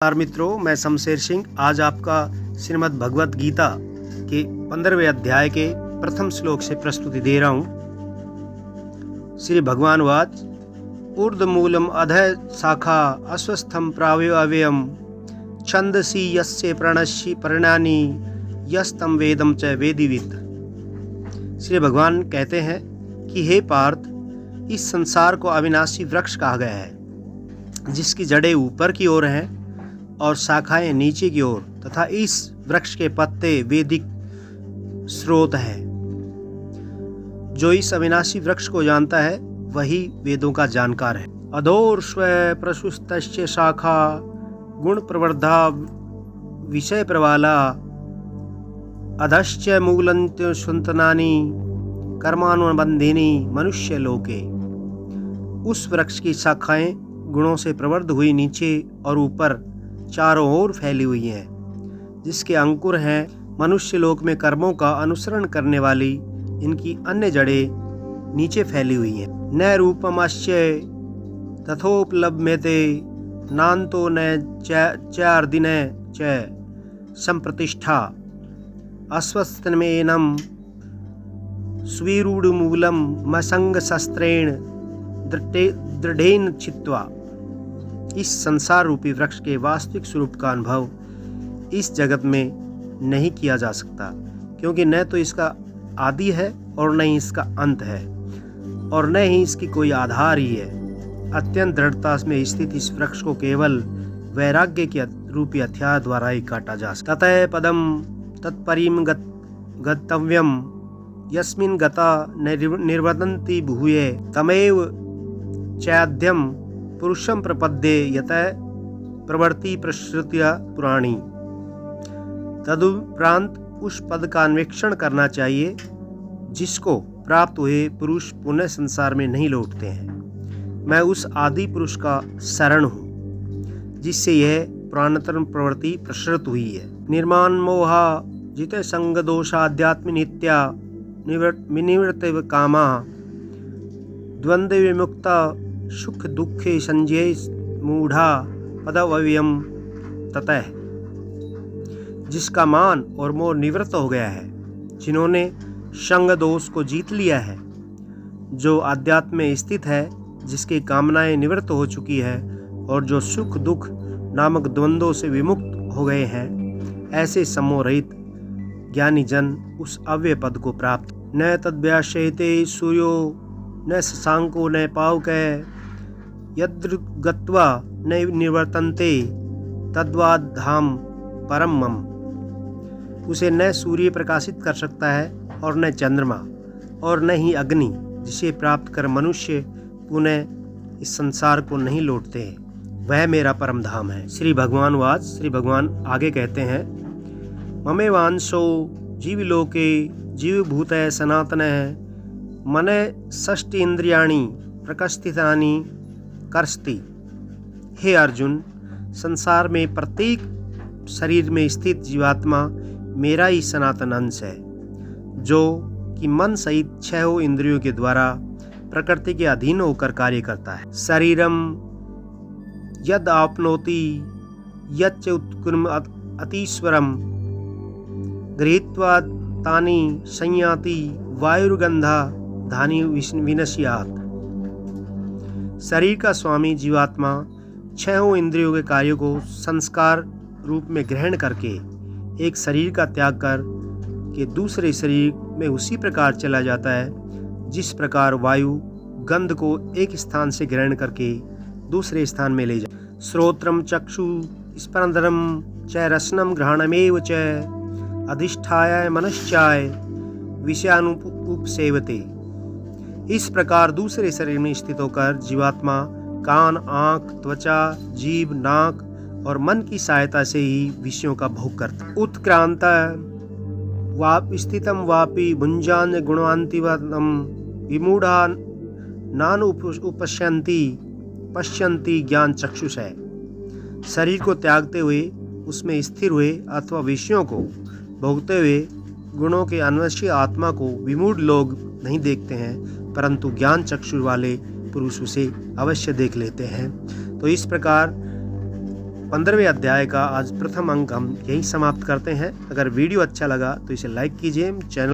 नमस्कार मित्रों, मैं शमशेर सिंह आज आपका श्रीमद् भगवत गीता के 15वें अध्याय के प्रथम श्लोक से प्रस्तुति दे रहा हूँ। श्री भगवान वाच ऊर्ध्वमूलम अधः शाखा अस्वस्थम प्रावयवयम छंदसी यस्य प्रणश्य परिणानी यस्तम वेदम च वेदिविद। श्री भगवान कहते हैं कि हे पार्थ, इस संसार को अविनाशी वृक्ष कहा गया है, जिसकी जड़ें ऊपर की ओर हैं और शाखाएं नीचे की ओर, तथा इस वृक्ष के पत्ते वैदिक स्रोत हैं। जो इस अविनाशी वृक्ष को जानता है वही वेदों का जानकार है। अधोर्ष्व प्रशुस्तस्य शाखा गुण प्रवर्धा विषय प्रवाला अधश्च मूलंत सुंतनानी कर्मानुबंधिनी मनुष्य लोके। उस वृक्ष की शाखाएं गुणों से प्रवृद्ध हुई नीचे और ऊपर चारों ओर फैली हुई हैं, जिसके अंकुर हैं मनुष्य लोक में कर्मों का अनुसरण करने वाली इनकी अन्य जड़ें नीचे फैली हुई हैं। न रूपमस्य तथोपलभ्यते नान्तो न चार्दिन च संप्रतिष्ठा अस्वस्थमेनं स्वीरूढमूलं मसंगशस्त्रेण दृढ़ेन छित्त्वा। इस संसार रूपी वृक्ष के वास्तविक स्वरूप का अनुभव इस जगत में नहीं किया जा सकता, क्योंकि न तो इसका आदि है और न ही इसका अंत है, और न ही इसकी कोई आधार ही है। अत्यंत दृढ़ता में स्थित इस वृक्ष को केवल वैराग्य के रूपी हथियार द्वारा ही काटा जा सकता। ततः पदम तत्परिम गतव्यम यस्मिन् गता निर्वदन्ति भूये तमेव चैद्यम पुरुषम प्रपद्ये यतः प्रवृत्ति प्रश्रुत्या पुराणी। तदुपरांत उस पद का अन्वेषण करना चाहिए जिसको प्राप्त हुए पुरुष पुनः संसार में नहीं लौटते हैं। मैं उस आदि पुरुष का शरण हूँ, जिससे यह पुरातन प्रवृत्ति प्रसृत हुई है। निर्माण मोहा जित संग दोषाध्यात्म नित्या निवृत्त कामा द्वंद्व विमुक्ता सुख दुखे संजय मूढ़ा पदव्ययम ततः। जिसका मान और मोह निवृत्त हो गया है, जिन्होंने संग दोष को जीत लिया है, जो आध्यात्म में स्थित है, जिसकी कामनाएं निवृत्त हो चुकी है और जो सुख दुख नामक द्वंद्वों से विमुक्त हो गए हैं, ऐसे सम्मोह रहित ज्ञानी जन उस अव्यय पद को प्राप्त। न तद्व्याशयते सूर्यो न शशांको न पावकः यद्र गत्वा न निवर्तन्ते तद्वाद धाम परम मम। उसे न सूर्य प्रकाशित कर सकता है और न चंद्रमा और न ही अग्नि, जिसे प्राप्त कर मनुष्य पुनः इस संसार को नहीं लौटते हैं। वह मेरा परम धाम है। श्री भगवान वाच। श्री भगवान आगे कहते हैं, ममेवांशो जीवलोके जीवभूतः सनातनः मन षष्टि इंद्रियाणि प्रकस्थितानि कर्षति। हे अर्जुन, संसार में प्रत्येक शरीर में स्थित जीवात्मा मेरा ही सनातन अंश है, जो कि मन सहित 6 इंद्रियों के द्वारा प्रकृति के अधीन होकर कार्य करता है। शरीरम यद आपनोति यच्च उत्कृम अतीश्वरम गृहीत्वा तानि संयाति वायुर्गंधा धानि विनश्यात्। शरीर का स्वामी जीवात्मा 6 इंद्रियों के कार्यों को संस्कार रूप में ग्रहण करके एक शरीर का त्याग कर के दूसरे शरीर में उसी प्रकार चला जाता है, जिस प्रकार वायु गंध को एक स्थान से ग्रहण करके दूसरे स्थान में ले जाए। श्रोत्रम चक्षु स्पंदनम च रसनम घ्राणमेव च अधिष्ठाय मनश्चाय विषयानुपसेवते। इस प्रकार दूसरे शरीर में स्थित होकर जीवात्मा कान, आँख, त्वचा, जीभ, नाक और मन की सहायता से ही विषयों का भोग करता। उत्क्रांत स्थितम वापि भुंजान गुणवंतिवतम विमूढ़ा नान उपश्यन्ति पश्यन्ति ज्ञान चक्षुषै। शरीर को त्यागते हुए उसमें स्थिर हुए अथवा विषयों को भोगते हुए गुणों के अन्वेषी आत्मा को विमूढ़ लोग नहीं देखते हैं, परंतु ज्ञान चक्षु वाले पुरुष उसे अवश्य देख लेते हैं। तो इस प्रकार 15वें अध्याय का आज प्रथम अंक हम यहीं समाप्त करते हैं। अगर वीडियो अच्छा लगा तो इसे लाइक कीजिए, चैनल